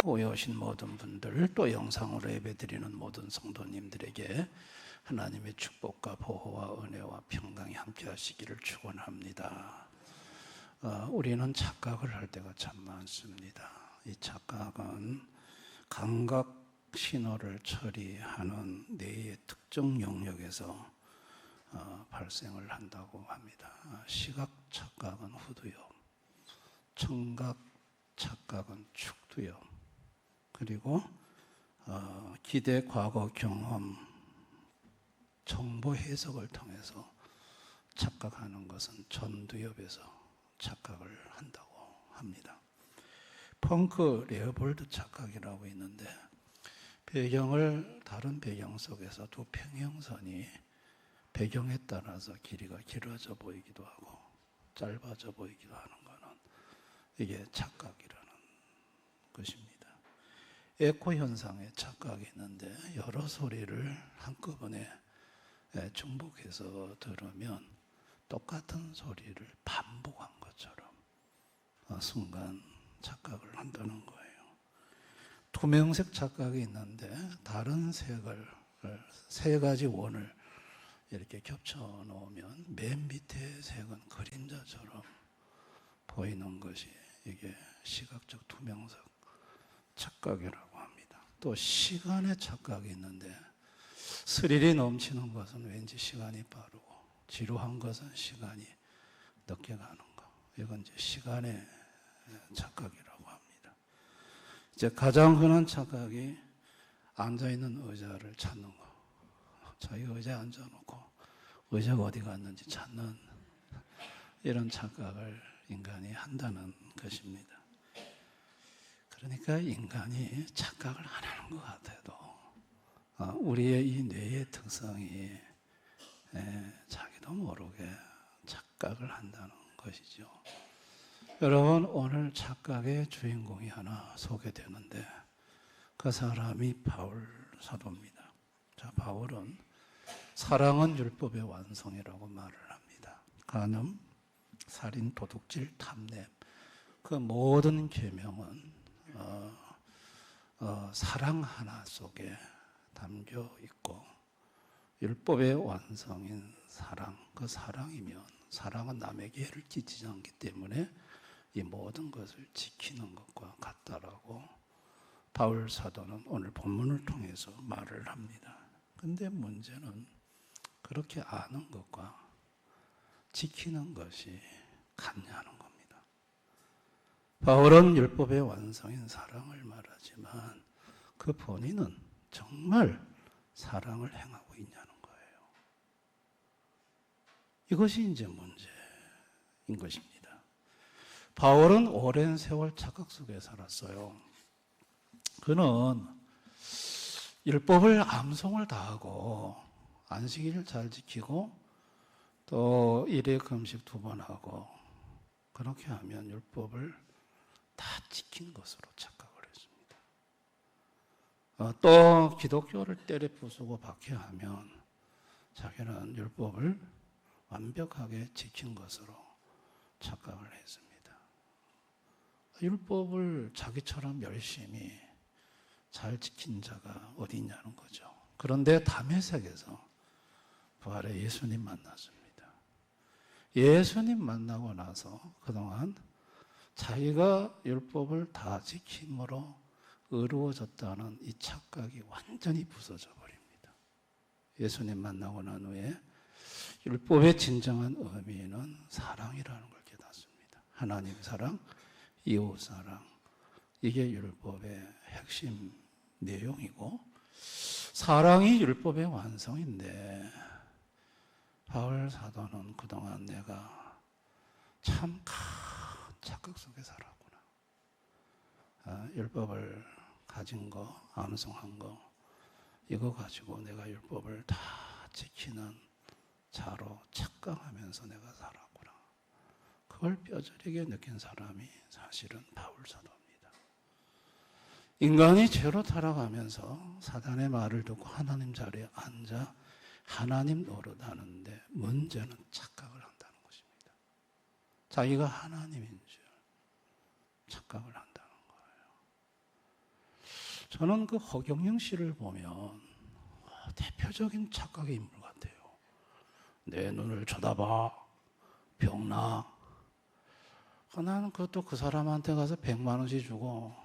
오해 오신 모든 분들, 또 영상으로 예배드리는 모든 성도님들에게 하나님의 축복과 보호와 은혜와 평강이 함께 하시기를 축원합니다. 우리는 착각을 할 때가 참 많습니다. 이 착각은 감각 신호를 처리하는 뇌의 특정 영역에서 발생을 한다고 합니다. 시각 착각은 후두엽, 청각 착각은 축두엽, 그리고 기대 과거 경험, 정보 해석을 통해서 착각하는 것은 전두엽에서 착각을 한다고 합니다. 펑크 레어볼드 착각이라고 있는데, 배경을 다른 배경 속에서 두 평행선이 배경에 따라서 길이가 길어져 보이기도 하고 짧아져 보이기도 하는 것은 이게 착각이라는 것입니다. 에코 현상의 착각이 있는데, 여러 소리를 한꺼번에 중복해서 들으면 똑같은 소리를 반복한 것처럼 순간 착각을 한다는 거예요. 투명색 착각이 있는데, 다른 색을 세 가지 원을 이렇게 겹쳐 놓으면 맨 밑에 색은 그림자처럼 보이는 것이 이게 시각적 투명색 착각이라고 합니다. 또 시간의 착각이 있는데, 스릴이 넘치는 것은 왠지 시간이 빠르고 지루한 것은 시간이 늦게 가는 것, 이건 이제 시간의 착각이라고 합니다. 이제 가장 흔한 착각이 앉아있는 의자를 찾는 거. 자기 의자에 앉아놓고 의자가 어디 갔는지 찾는 이런 착각을 인간이 한다는 것입니다. 그러니까 인간이 착각을 안 하는 것 같아도 우리의 이 뇌의 특성이 자기도 모르게 착각을 한다는 것이죠. 여러분, 오늘 착각의 주인공이 하나 소개되는데, 그 사람이 바울 사도입니다. 자, 바울은 사랑은 율법의 완성이라고 말을 합니다. 간음, 살인, 도둑질, 탐냄, 그 모든 계명은 사랑 하나 속에 담겨 있고, 율법의 완성인 사랑, 그 사랑이면 사랑은 남에게 해를 끼치지 않기 때문에 이 모든 것을 지키는 것과 같다라고 바울 사도는 오늘 본문을 통해서 말을 합니다. 근데 문제는 그렇게 아는 것과 지키는 것이 같냐는 겁니다. 바울은 율법의 완성인 사랑을 말하지만 그 본인은 정말 사랑을 행하고 있냐는 거예요. 이것이 이제 문제인 것입니다. 바울은 오랜 세월 착각 속에 살았어요. 그는 율법을 암송을 다하고 안식일을 잘 지키고 또 일회 금식 2번 하고, 그렇게 하면 율법을 다 지킨 것으로 착각을 했습니다. 또 기독교를 때려 부수고 박해하면 자기는 율법을 완벽하게 지킨 것으로 착각을 했습니다. 율법을 자기처럼 열심히 잘 지킨 자가 어디 있냐는 거죠. 그런데 다메섹에서 부활의 예수님 만났습니다. 예수님 만나고 나서 그동안 자기가 율법을 다 지킴으로 의로워졌다는 이 착각이 완전히 부서져 버립니다. 예수님 만나고 난 후에 율법의 진정한 의미는 사랑이라는 걸 깨닫습니다. 하나님 사랑, 이웃 사랑, 이게 율법의 핵심 내용이고, 사랑이 율법의 완성인데, 바울 사도는 그동안 내가 참 큰 착각 속에 살았구나. 율법을 가진 거, 암송한 거, 이거 가지고 내가 율법을 다 지키는 자로 착각하면서 내가 살았구나. 그걸 뼈저리게 느낀 사람이 사실은 바울 사도입니다. 인간이 죄로 타락하면서 사단의 말을 듣고 하나님 자리에 앉아 하나님 노릇하는데, 문제는 착각을 한다는 것입니다. 자기가 하나님인 줄, 착각을 한다는 거예요. 저는 그 허경영 씨를 보면 대표적인 착각의 인물 같아요. 내 눈을 쳐다봐, 병나. 나는 그것도 그 사람한테 가서 100만 원씩 주고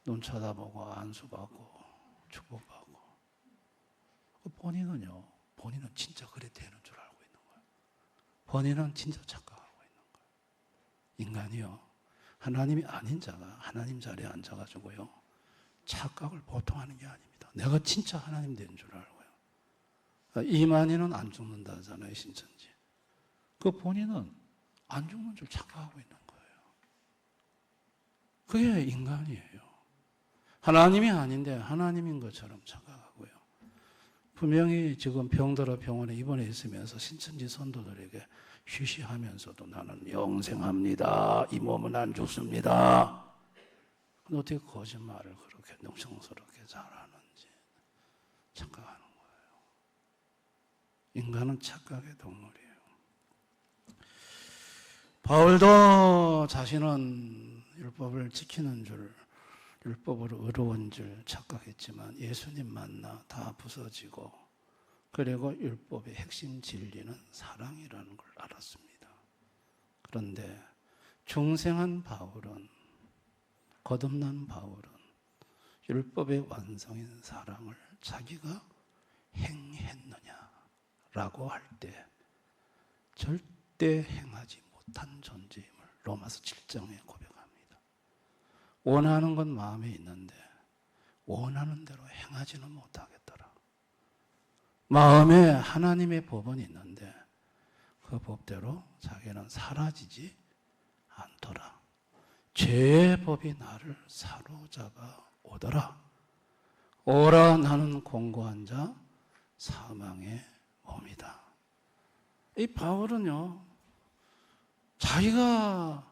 눈 쳐다보고 안수받고 축복받고. 본인은요, 본인은 진짜 그래 되는 줄 알고 있는 거예요. 본인은 진짜 착각하고 있는 거예요. 인간이요, 하나님이 아닌 자가 하나님 자리에 앉아가지고요, 착각을 보통 하는 게 아닙니다. 내가 진짜 하나님 된 줄 알고요. 이만희는 안 죽는다잖아요, 신천지. 그 본인은 안 죽는 줄 착각하고 있는 거예요. 그게 인간이에요. 하나님이 아닌데 하나님인 것처럼 착각하고요. 분명히 지금 병들어 병원에 입원해 있으면서 신천지 선도들에게 쉬쉬하면서도 나는 영생합니다. 이 몸은 안 죽습니다. 근데 어떻게 거짓말을 그렇게 능청스럽게 잘하는지 착각하는 거예요. 인간은 착각의 동물이에요. 바울도 자신은 율법을 지키는 줄, 율법으로 의로운 줄 착각했지만 예수님 만나 다 부서지고, 그리고 율법의 핵심 진리는 사랑이라는 걸 알았습니다. 그런데 중생한 바울은, 거듭난 바울은 율법의 완성인 사랑을 자기가 행했느냐라고 할 때 절대 행하지 못한 존재임을 로마서 7장에 고백합니다. 원하는 건 마음에 있는데 원하는 대로 행하지는 못하겠더라. 마음에 하나님의 법은 있는데 그 법대로 자기는 사라지지 않더라. 죄의 법이 나를 사로잡아 오더라. 오라, 나는 공고한 자 사망의 몸이다. 이 바울은요, 자기가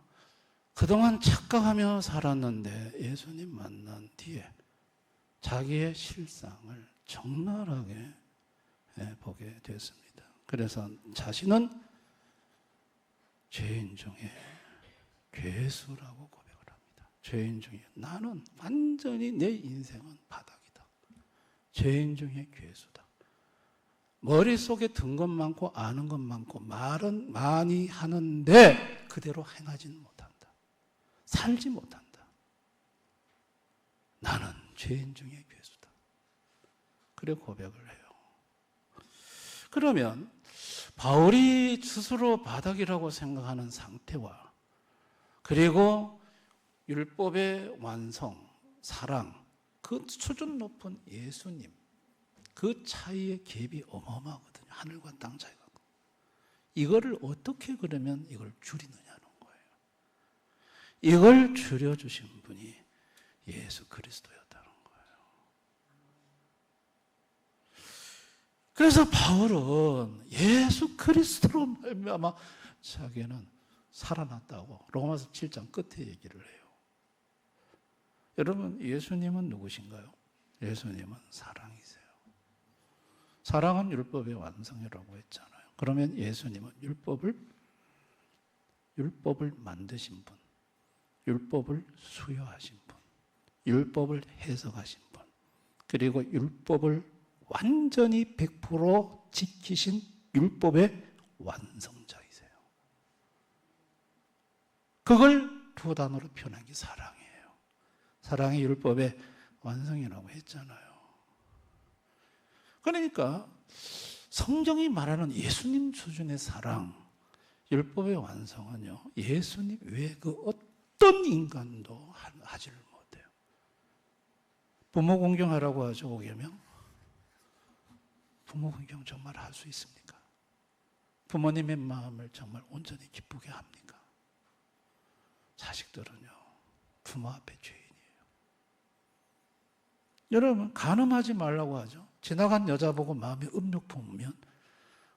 그동안 착각하며 살았는데 예수님 만난 뒤에 자기의 실상을 적나라하게 보게 됐습니다. 그래서 자신은 죄인 중에 괴수라고 고백을 합니다. 죄인 중에, 나는 완전히 내 인생은 바닥이다. 죄인 중에 괴수다. 머릿속에 든 것 많고 아는 것 많고 말은 많이 하는데 그대로 행하지는 못한다. 살지 못한다. 나는 죄인 중에 괴수다. 그래 고백을 해요. 그러면 바울이 스스로 바닥이라고 생각하는 상태와, 그리고 율법의 완성, 사랑, 그 수준 높은 예수님, 그 차이의 갭이 어마어마하거든요. 하늘과 땅 차이가. 이거를 어떻게 그러면 이걸 줄이느냐는 거예요. 이걸 줄여주신 분이 예수 그리스도였다는 거예요. 그래서 바울은 예수 그리스도로 말미암아 자기는 살아났다고 로마서 7장 끝에 얘기를 해요. 여러분, 예수님은 누구신가요? 예수님은 사랑이세요. 사랑은 율법의 완성이라고 했잖아요. 그러면 예수님은 율법을 만드신 분, 율법을 수여하신 분, 율법을 해석하신 분, 그리고 율법을 완전히 100% 지키신 율법의 완성자이세요. 그걸 두 단어로 표현한 게 사랑이에요. 사랑이 율법의 완성이라고 했잖아요. 그러니까 성경이 말하는 예수님 수준의 사랑, 율법의 완성은요, 예수님 외에 그 어떤 인간도 하지를 못해요. 부모 공경하라고 하죠, 오계명. 부모 공경 정말 할 수 있습니까? 부모님의 마음을 정말 온전히 기쁘게 합니까? 자식들은요, 부모 앞에 죄인이에요. 여러분, 간음하지 말라고 하죠. 지나간 여자 보고 마음에 음욕 품으면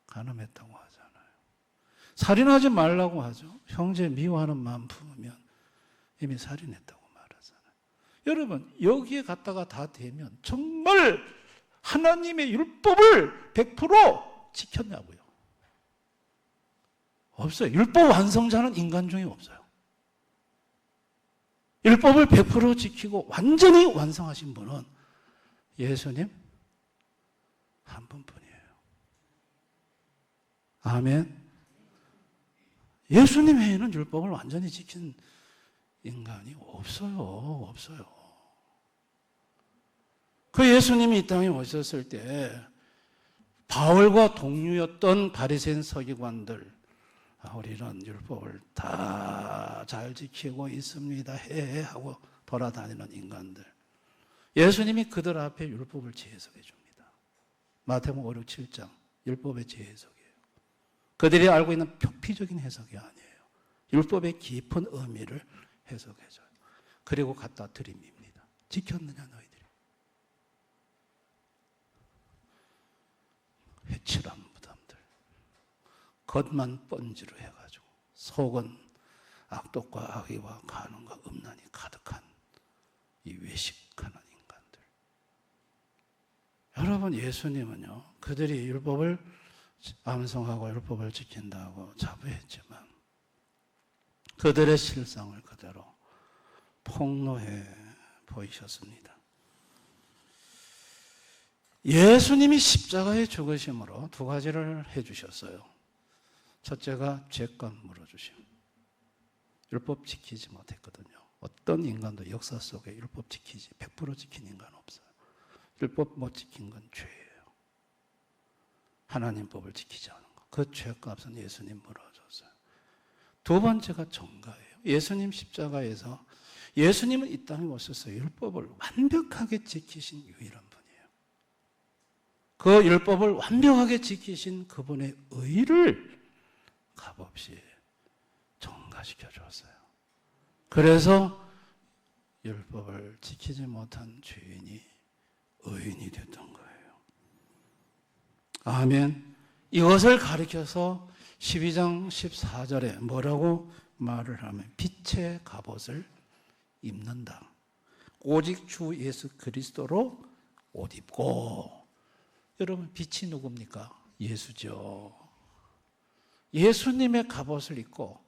간음했다고 하잖아요. 살인하지 말라고 하죠. 형제 미워하는 마음 품으면 이미 살인했다고 말하잖아요. 여러분, 여기에 갖다가 다 되면 정말 하나님의 율법을 100% 지켰냐고요? 없어요. 율법 완성자는 인간 중에 없어요. 율법을 100% 지키고 완전히 완성하신 분은 예수님 한 분뿐이에요. 아멘. 예수님 외에는 율법을 완전히 지킨 인간이 없어요. 그 예수님이 이 땅에 오셨을 때 바울과 동료였던 바리새인 서기관들, 우리는 율법을 다 잘 지키고 있습니다 하고 돌아다니는 인간들, 예수님이 그들 앞에 율법을 재해석해 줍니다. 마태복음 5, 6, 7장 율법의 재해석이에요. 그들이 알고 있는 표피적인 해석이 아니에요. 율법의 깊은 의미를 해석해 줘요. 그리고 갖다 드립니다. 지켰느냐 너희들이? 해칠한 무덤들, 겉만 번지르 해가지고 속은 악독과 악의와 간음과 음란이 가득한 이 외식하는 인간들. 여러분, 예수님은요, 그들이 율법을 암송하고 율법을 지킨다고 자부했지만 그들의 실상을 그대로 폭로해 보이셨습니다. 예수님이 십자가에 죽으심으로 두 가지를 해주셨어요. 첫째가 죄값 물어주심. 율법 지키지 못했거든요. 어떤 인간도 역사 속에 율법 지키지 100% 지킨 인간 없어요. 율법 못 지킨 건 죄예요. 하나님 법을 지키지 않은 거. 그 죄값은 예수님 물어줬어요. 두 번째가 정가예요. 예수님 십자가에서 예수님은 이 땅에 오셔서 율법을 완벽하게 지키신 유일한 분이에요. 그 율법을 완벽하게 지키신 그분의 의를 값없이 정가시켜 줬어요. 그래서 율법을 지키지 못한 죄인이 의인이 됐던 거예요. 아멘. 이것을 가리켜서 12장 14절에 뭐라고 말을 하면 빛의 갑옷을 입는다. 오직 주 예수 그리스도로 옷 입고. 여러분, 빛이 누굽니까? 예수죠. 예수님의 갑옷을 입고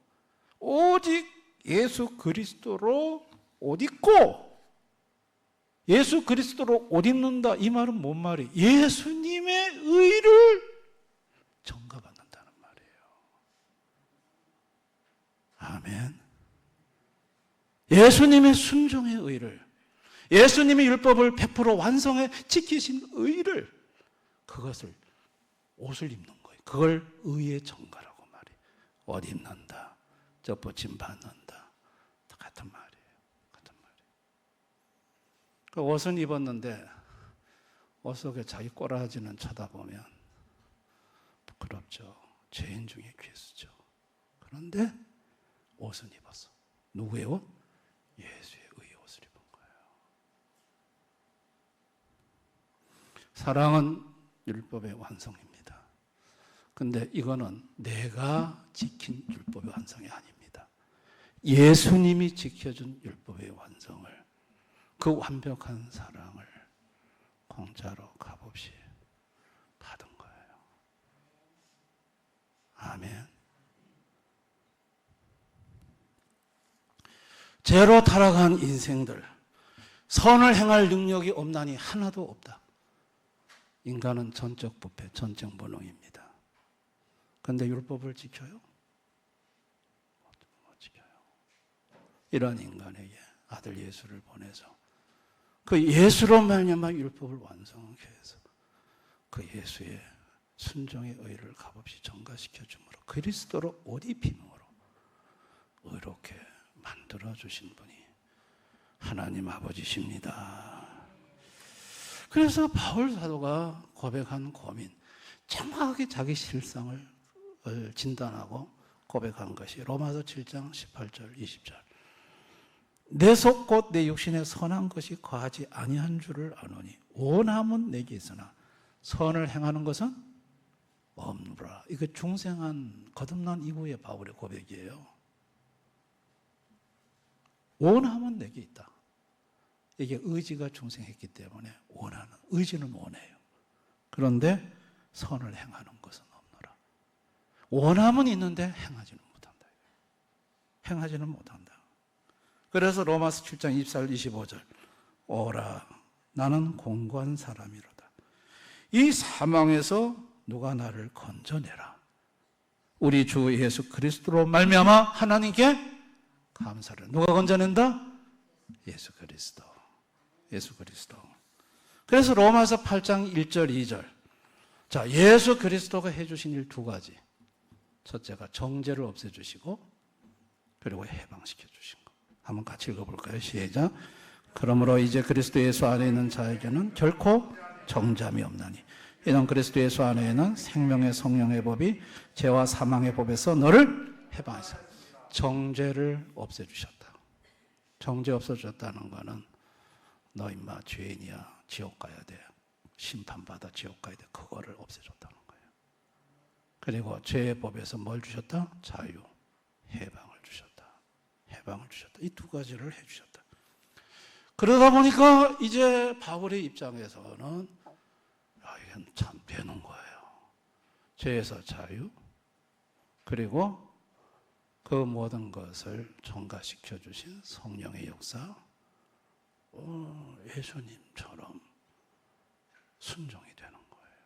오직 예수 그리스도로 옷 입고, 예수 그리스도로 옷 입는다. 이 말은 뭔 말이에요? 예수님의 의를 전가받는다는 말이에요. 아멘. 예수님의 순종의 의를, 예수님의 율법을 100% 완성해 지키신 의를, 그것을 옷을 입는 거예요. 그걸 의의 전가라고 말해요. 옷 입는다, 젖붙임 받는다, 같은 말이에요. 그 옷은 입었는데 옷 속에 자기 꼬라지는 쳐다보면 부끄럽죠. 죄인 중에 괴수죠. 그런데 옷은 입었어. 누구의 옷? 예수의 의의 옷을 입은 거예요. 사랑은 율법의 완성입니다. 근데 이거는 내가 지킨 율법의 완성이 아닙니다. 예수님이 지켜준 율법의 완성을, 그 완벽한 사랑을 공짜로 값없이 받은 거예요. 아멘. 죄로 타락한 인생들, 선을 행할 능력이 없나니 하나도 없다. 인간은 전적 부패, 전적 무능입니다. 그런데 율법을 지켜요? 못 지켜요. 이런 인간에게 아들 예수를 보내서 그 예수로 말미암아 율법을 완성하게 해서 그 예수의 순종의 의를 값없이 전가시켜 주므로 그리스도로 옷 입힘으로 의롭게 만들어 주신 분이 하나님 아버지십니다. 그래서 바울 사도가 고백한 고민, 정확하게 자기 실상을 진단하고 고백한 것이 로마서 7장 18절 20절. 내 속 곧 내 육신에 선한 것이 거하지 아니한 줄을 아노니 원함은 내게 있으나 선을 행하는 것은 없노라. 이거 중생한 거듭난 이후의 바울의 고백이에요. 원함은 내게 있다. 이게 의지가 중생했기 때문에 원하는, 의지는 원해요. 그런데 선을 행하는 것은 없노라. 원함은 있는데 행하지는 못한다. 행하지는 못한다. 그래서 로마서 7장 24절 25절 오라 나는 공고한 사람이로다. 이 사망에서 누가 나를 건져내라. 우리 주 예수 그리스도로 말미암아 하나님께 감사를. 누가 건져낸다? 예수 그리스도. 예수 그리스도. 그래서 로마서 8장 1절 2절. 자, 예수 그리스도가 해주신 일 두 가지. 첫째가 정죄를 없애주시고 그리고 해방시켜 주신 것. 한번 같이 읽어볼까요? 시작. 그러므로 이제 그리스도 예수 안에 있는 자에게는 결코 정죄함이 없나니 이는 그리스도 예수 안에 있는 생명의 성령의 법이 죄와 사망의 법에서 너를 해방하사 정죄를 없애주셨다. 정죄 없어졌다는 것은 너 임마 죄인이야. 지옥 가야 돼. 심판받아 지옥 가야 돼. 그거를 없애줬다는 거예요. 그리고 죄의 법에서 뭘 주셨다? 자유, 해방을 주셨다. 해방을 주셨다. 이 두 가지를 해주셨다. 그러다 보니까 이제 바울의 입장에서는 이건 참 되는 거예요. 죄에서 자유, 그리고 그 모든 것을 전가시켜 주신 성령의 역사, 예수님처럼 순종이 되는 거예요.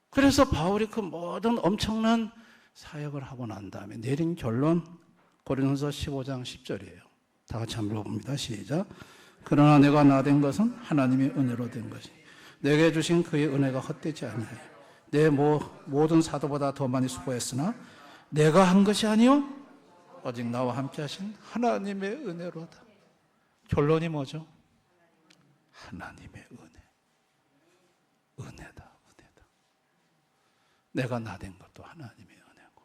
그래서 바울이 그 모든 엄청난 사역을 하고 난 다음에 내린 결론 고린도서 15장 10절이에요. 다 같이 한번 읽어봅니다. 시작. 그러나 내가 나된 것은 하나님의 은혜로 된 것이 내게 주신 그의 은혜가 헛되지 아니하여 내 모든 사도보다 더 많이 수고했으나 내가 한 것이 아니요 오직 나와 함께 하신 하나님의 은혜로다. 결론이 뭐죠? 하나님의 은혜. 은혜다. 내가 나된 것도 하나님의 은혜고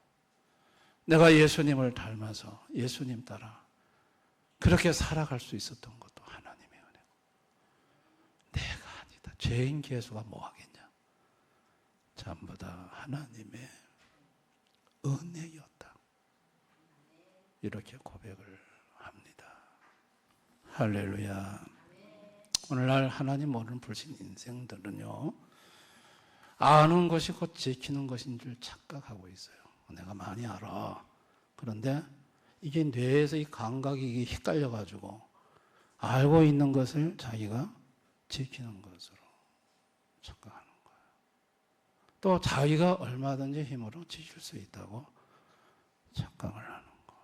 내가 예수님을 닮아서 예수님 따라 그렇게 살아갈 수 있었던 것도 하나님의 은혜고 내가 아니다. 죄인 개수가 뭐 하겠냐. 전부 다 하나님의 은혜였다. 이렇게 고백을 합니다. 할렐루야. 오늘날 하나님 모르는 불신 인생들은요, 아는 것이 곧 지키는 것인 줄 착각하고 있어요. 내가 많이 알아. 그런데 이게 뇌에서 이 감각이 헷갈려가지고 알고 있는 것을 자기가 지키는 것으로 착각하는 거예요. 또 자기가 얼마든지 힘으로 지킬 수 있다고 착각을 하는 거예요.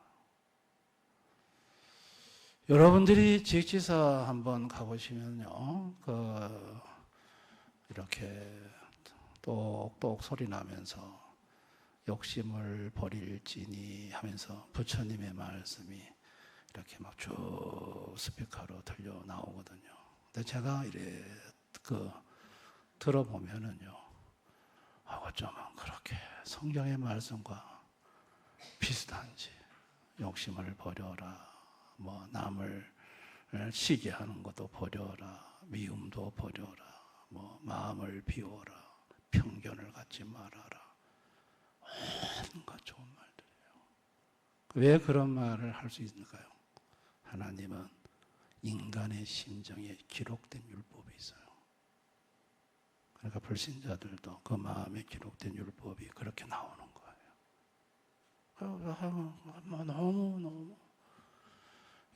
여러분들이 지식지사 한번 가보시면요, 이렇게 똑똑 소리 나면서 욕심을 버릴지니 하면서 부처님의 말씀이 이렇게 막 쭉 스피커로 들려 나오거든요. 근데 제가 들어보면은요, 어쩌면 그렇게 성경의 말씀과 비슷한지, 욕심을 버려라, 뭐 남을 시기 하는 것도 버려라, 미움도 버려라, 뭐 마음을 비워라, 편견을 갖지 말아라. 온갖 좋은 말들이에요. 왜 그런 말을 할 수 있을까요? 하나님은 인간의 심정에 기록된 율법이 있어요. 그러니까 불신자들도 그 마음에 기록된 율법이 그렇게 나오는 거예요. 너무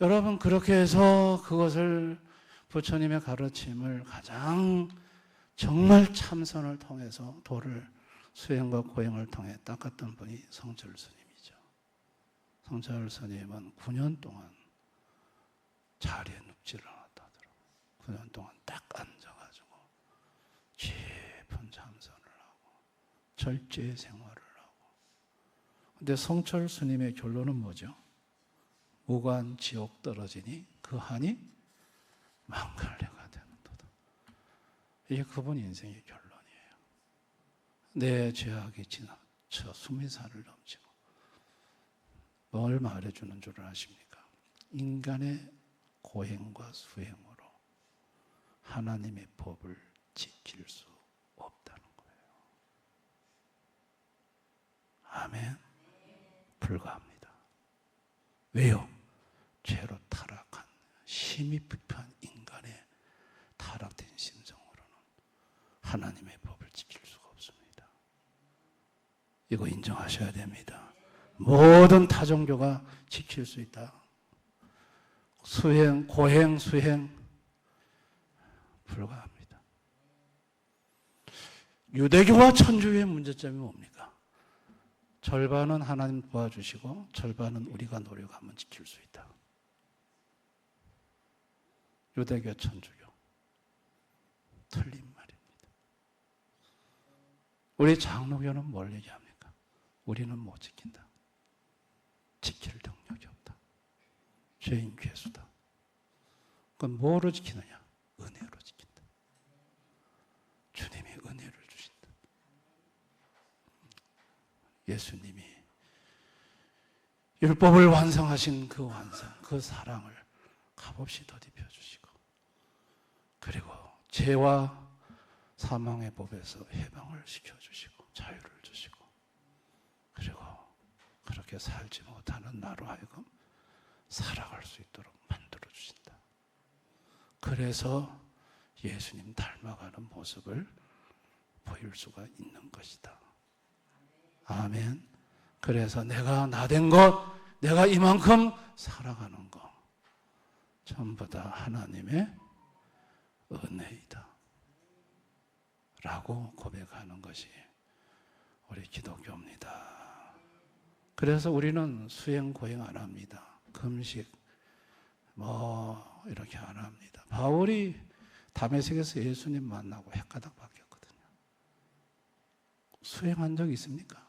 여러분, 그렇게 해서 그것을 부처님의 가르침을 가장 정말 참선을 통해서 도를 수행과 고행을 통해 닦았던 분이 성철 스님이죠. 성철 스님은 9년 동안 자리에 눕지를 않았다 하더라고요. 9년 동안 딱 앉아가지고 깊은 참선을 하고 절제 생활을 하고. 근데 성철 스님의 결론은 뭐죠? 무관 지옥 떨어지니 그 한이 망갈래가 되는도다. 이게 그분 인생의 결론이에요. 내 죄악이 지나쳐 20살을 넘치고 뭘 말해주는 줄 아십니까? 인간의 고행과 수행으로 하나님의 법을 지킬 수 없다는 거예요. 아멘. 불가합니다. 왜요? 죄로 타락한 심히 불편한 인간의 타락된 심정으로는 하나님의 법을 지킬 수가 없습니다. 이거 인정하셔야 됩니다. 모든 타종교가 지킬 수 있다. 수행, 고행, 수행 불가합니다. 유대교와 천주교의 문제점이 뭡니까? 절반은 하나님 도와주시고 절반은 우리가 노력하면 지킬 수 있다. 유대교, 천주교 틀린 말입니다. 우리 장로교는 뭘 얘기합니까? 우리는 못 지킨다. 지킬 능력이 없다. 죄인 괴수다. 그건 뭐로 지키느냐? 은혜로 지킨다. 주님이 은혜를 주신다. 예수님이 율법을 완성하신 그 완성, 그 사랑을 값없이 덧입혀 주시고, 그리고 죄와 사망의 법에서 해방을 시켜주시고 자유를 주시고, 그리고 그렇게 살지 못하는 나로 하여금 살아갈 수 있도록 만들어 주신다. 그래서 예수님 닮아가는 모습을 보일 수가 있는 것이다. 아멘. 그래서 내가 나된 것, 내가 이만큼 살아가는 것 전부 다 하나님의 은혜이다 라고 고백하는 것이 우리 기독교입니다. 그래서 우리는 수행 고행 안 합니다. 금식 이렇게 안 합니다. 바울이 다메섹에서 예수님 만나고 헷가닥 바뀌었거든요. 수행한 적 있습니까?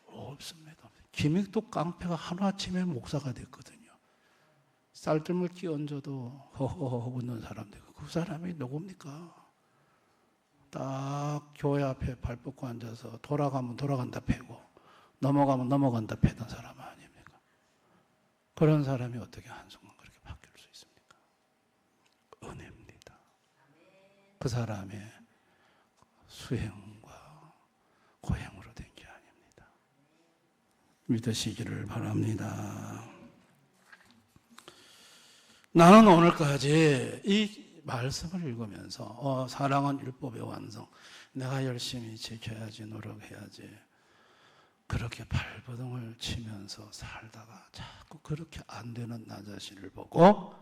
없습니다. 김익도 깡패가 하루아침에 목사가 됐거든요. 쌀뜨물 끼얹어도 허허허 웃는 사람들. 그 사람이 누굽니까? 딱 교회 앞에 발 뻗고 앉아서 돌아가면 돌아간다 패고 넘어가면 넘어간다 패던 사람 아닙니까? 그런 사람이 어떻게 한순간 그렇게 바뀔 수 있습니까? 은혜입니다. 그 사람의 수행과 고행으로 된 게 아닙니다. 믿으시기를 바랍니다. 나는 오늘까지 이 말씀을 읽으면서 사랑은 율법의 완성, 내가 열심히 지켜야지, 노력해야지, 그렇게 발버둥을 치면서 살다가 자꾸 그렇게 안 되는 나 자신을 보고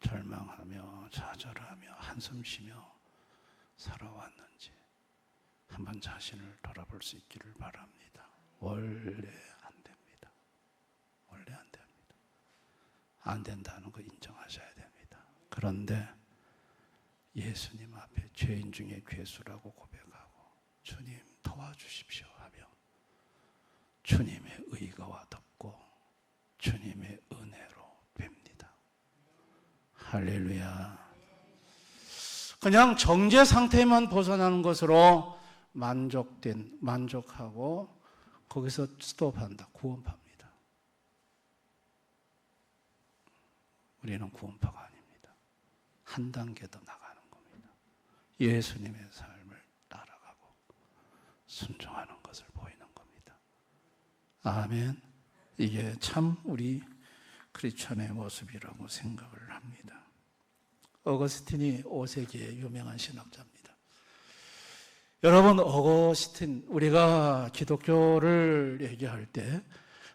절망하며 좌절하며 한숨 쉬며 살아왔는지 한번 자신을 돌아볼 수 있기를 바랍니다. 원래 안 됩니다. 원래 안 됩니다. 안 된다는 거 인정하셔야 됩니다. 그런데 예수님 앞에 죄인 중에 괴수라고 고백하고 주님 도와주십시오 하며 주님의 의가와 덮고 주님의 은혜로 뵙니다. 할렐루야. 그냥 정죄 상태만 벗어나는 것으로 만족하고 거기서 스톱한다. 구원파입니다. 우리는 구원파가 아닙니다. 한 단계 더 나가는 겁니다. 예수님의 삶을 따라가고 순종하는 것을 보이는 겁니다. 아멘. 이게 참 우리 크리스천의 모습이라고 생각을 합니다. 어거스틴이 5세기의 유명한 신학자입니다. 여러분, 어거스틴, 우리가 기독교를 얘기할 때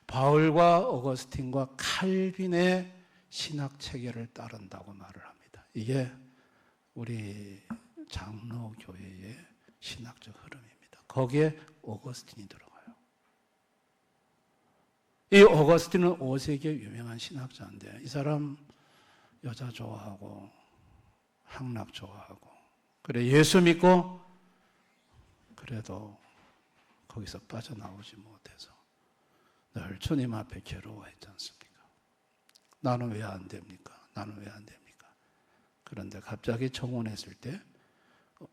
바울과 어거스틴과 칼빈의 신학 체계를 따른다고 말을 합니다. 이게 우리 장로교회의 신학적 흐름입니다. 거기에 어거스틴이 들어가요. 이 어거스틴은 5세기의 유명한 신학자인데 이 사람 여자 좋아하고 향락 좋아하고 그래 예수 믿고 그래도 거기서 빠져나오지 못해서 늘 주님 앞에 괴로워했지 않습니까? 나는 왜 안 됩니까? 나는 왜 안 됩니까? 그런데 갑자기 정원했을 때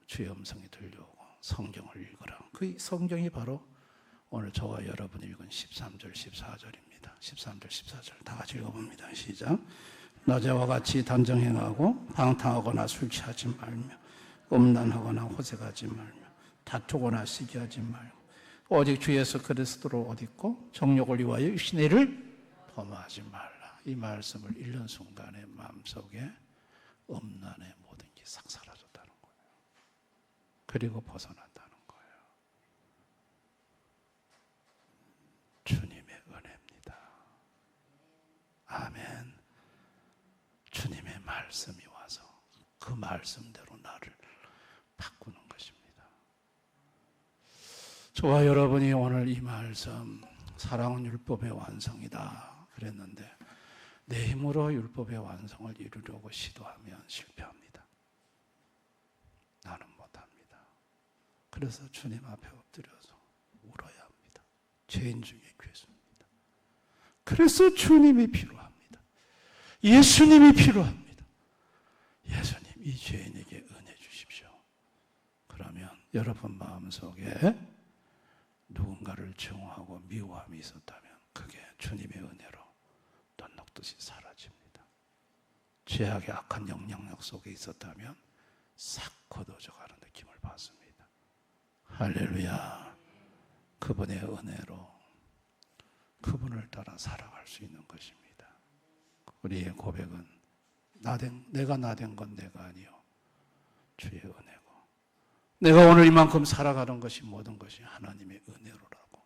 주의 음성이 들려오고 성경을 읽으라. 그 성경이 바로 오늘 저와 여러분이 읽은 13절, 14절입니다. 13절, 14절 다 같이 읽어봅니다. 시작. 너제와 같이 단정행하고 방탕하거나 술 취하지 말며 음란하거나 호색하지 말며 다투거나 시기하지 말고 오직 주 예수 그리스도로 옷 입고 정욕을 위하여 신의를 범하지 말라. 이 말씀을 읽는 순간에 마음속에 음란의 모든 게 싹 사라졌다는 거예요. 그리고 벗어난다는 거예요. 주님의 은혜입니다. 아멘. 말씀이 와서 그 말씀대로 나를 바꾸는 것입니다. 저와 여러분이 오늘 이 말씀 사랑은 율법의 완성이다 그랬는데 내 힘으로 율법의 완성을 이루려고 시도하면 실패합니다. 나는 못합니다. 그래서 주님 앞에 엎드려서 울어야 합니다. 죄인 중에 괴수입니다. 그래서 주님이 필요합니다. 예수님이 필요합니다. 예수님, 이 죄인에게 은혜 주십시오. 그러면 여러분 마음속에 누군가를 증오하고 미워함이 있었다면 그게 주님의 은혜로 눈 녹듯이 사라집니다. 죄악의 악한 영향력 속에 있었다면 싹 걷어져가는 느낌을 받습니다. 할렐루야. 그분의 은혜로 그분을 따라 살아갈 수 있는 것입니다. 우리의 고백은 내가 나된 건 내가 아니요 주의 은혜고 내가 오늘 이만큼 살아가는 것이 모든 것이 하나님의 은혜로라고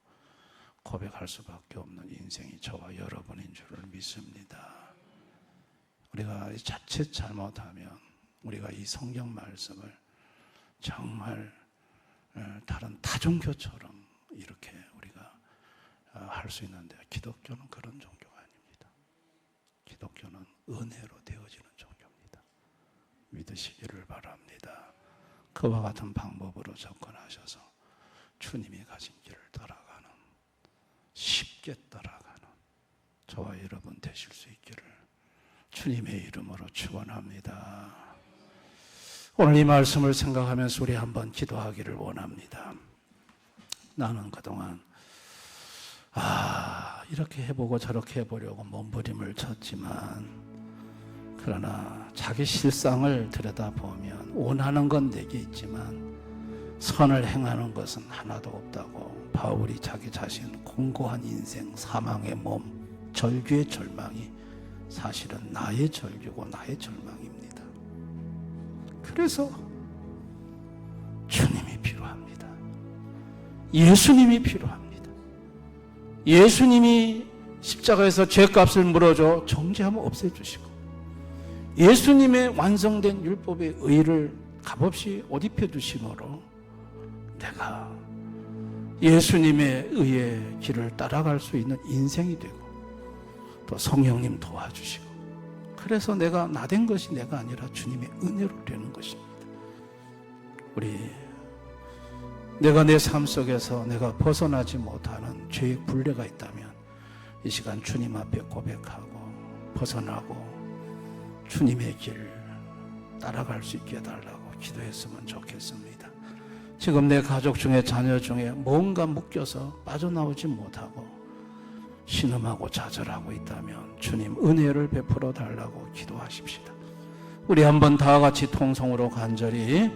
고백할 수밖에 없는 인생이 저와 여러분인 줄을 믿습니다. 우리가 자칫 잘못하면 우리가 이 성경 말씀을 정말 다른 타종교처럼 이렇게 우리가 할 수 있는데 기독교는 그런 종교가 아닙니다. 기독교는 은혜로 되어지는 종교입니다. 믿으시기를 바랍니다. 그와 같은 방법으로 접근하셔서 주님이 가신 길을 따라가는, 쉽게 따라가는 저와 여러분 되실 수 있기를 주님의 이름으로 축원합니다. 오늘 이 말씀을 생각하면서 우리 한번 기도하기를 원합니다. 나는 그동안 이렇게 해보고 저렇게 해보려고 몸부림을 쳤지만 그러나 자기 실상을 들여다보면 원하는 건 내게 있지만 선을 행하는 것은 하나도 없다고 바울이 자기 자신 공고한 인생, 사망의 몸, 절규의 절망이 사실은 나의 절규고 나의 절망입니다. 그래서 주님이 필요합니다. 예수님이 필요합니다. 예수님이 십자가에서 죄값을 물어줘 정죄함을 없애주시고 예수님의 완성된 율법의 의를 값없이 옷 입혀주심으로 내가 예수님의 의의 길을 따라갈 수 있는 인생이 되고 또 성령님 도와주시고 그래서 내가 나된 것이 내가 아니라 주님의 은혜로 되는 것입니다. 내가 내 삶 속에서 내가 벗어나지 못하는 죄의 굴레가 있다면 이 시간 주님 앞에 고백하고 벗어나고 주님의 길 따라갈 수 있게 해달라고 기도했으면 좋겠습니다. 지금 내 가족 중에 자녀 중에 뭔가 묶여서 빠져나오지 못하고 신음하고 좌절하고 있다면 주님 은혜를 베풀어 달라고 기도하십시다. 우리 한번 다 같이 통성으로 간절히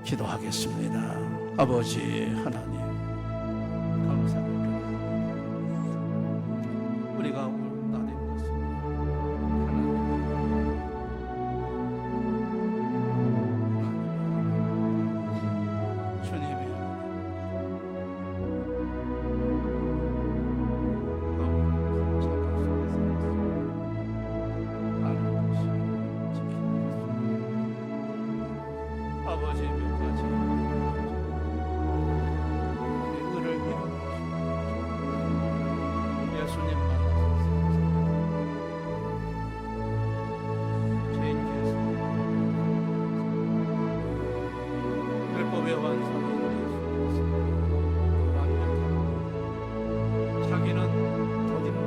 기도하겠습니다. 아버지 하나님 감사합니다. 우리가 오늘 나된 것은 하나님 주님의 아버지 몇 가지 의를 믿어 예수님 만나서 죄인께서 율법의 완성인 예수께서 완벽하고 자기는 더디는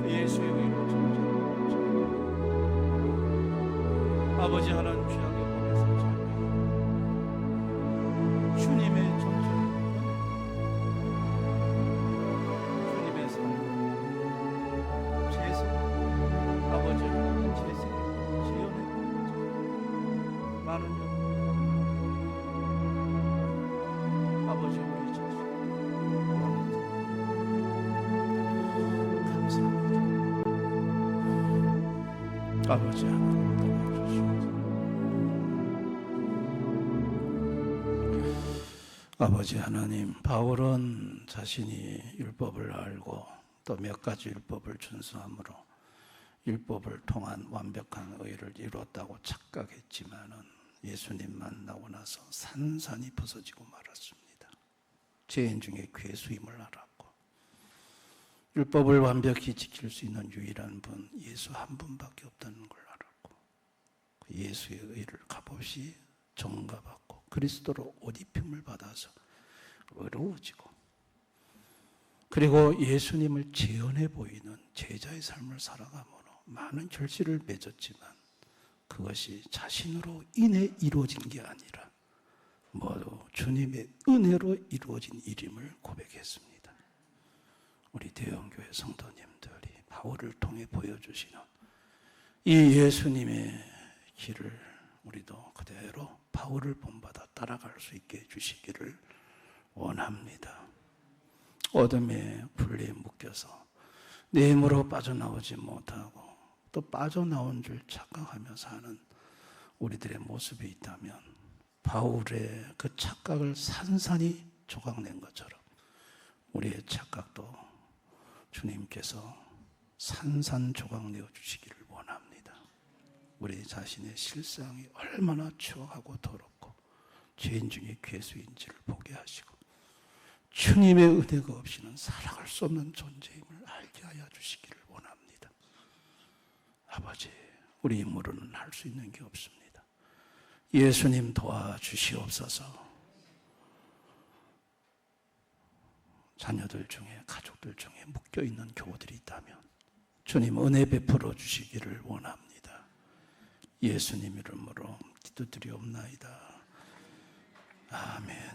그 예수의 의로 정죄하고 아버지 하나님 죄악의 몸에서 주님의 정죄, 주님의 삶, 제사, 아버지 제세, 지연의 많은 영, 아버지 우리 자신 감사합니다. 아버지 하나님 아버지 하나님, 바울은 자신이 율법을 알고 또 몇 가지 율법을 준수함으로 율법을 통한 완벽한 의를 이루었다고 착각했지만은 예수님 만나고 나서 산산이 벗어지고 말았습니다. 죄인 중에 괴수임을 알았고, 율법을 완벽히 지킬 수 있는 유일한 분 예수 한 분밖에 없다는 걸 알았고, 그 예수의 의를 값없이 정가받고 그리스도로 옷 입힘을 받아서 의로워지고, 그리고 예수님을 재현해 보이는 제자의 삶을 살아감으로 많은 결실을 맺었지만 그것이 자신으로 인해 이루어진 게 아니라 모두 주님의 은혜로 이루어진 일임을 고백했습니다. 우리 대형교회 성도님들이 바울을 통해 보여주시는 이 예수님의 길을 우리도 그대로 바울을 본받아 따라갈 수 있게 해주시기를 원합니다. 어둠의 굴레에 묶여서 내 힘으로 빠져나오지 못하고 또 빠져나온 줄 착각하며 사는 우리들의 모습이 있다면 바울의 그 착각을 산산이 조각낸 것처럼 우리의 착각도 주님께서 산산조각내어 주시기를 원합니다. 우리 자신의 실상이 얼마나 추악하고 더럽고 죄인 중에 괴수인지를 보게 하시고 주님의 은혜가 없이는 살아갈 수 없는 존재임을 알게 하여 주시기를 원합니다. 아버지, 우리 힘으로는 할 수 있는 게 없습니다. 예수님 도와주시옵소서. 자녀들 중에, 가족들 중에 묶여있는 교우들이 있다면 주님 은혜 베풀어 주시기를 원합니다. 예수님 이름으로 기도드리옵나이다. 아멘.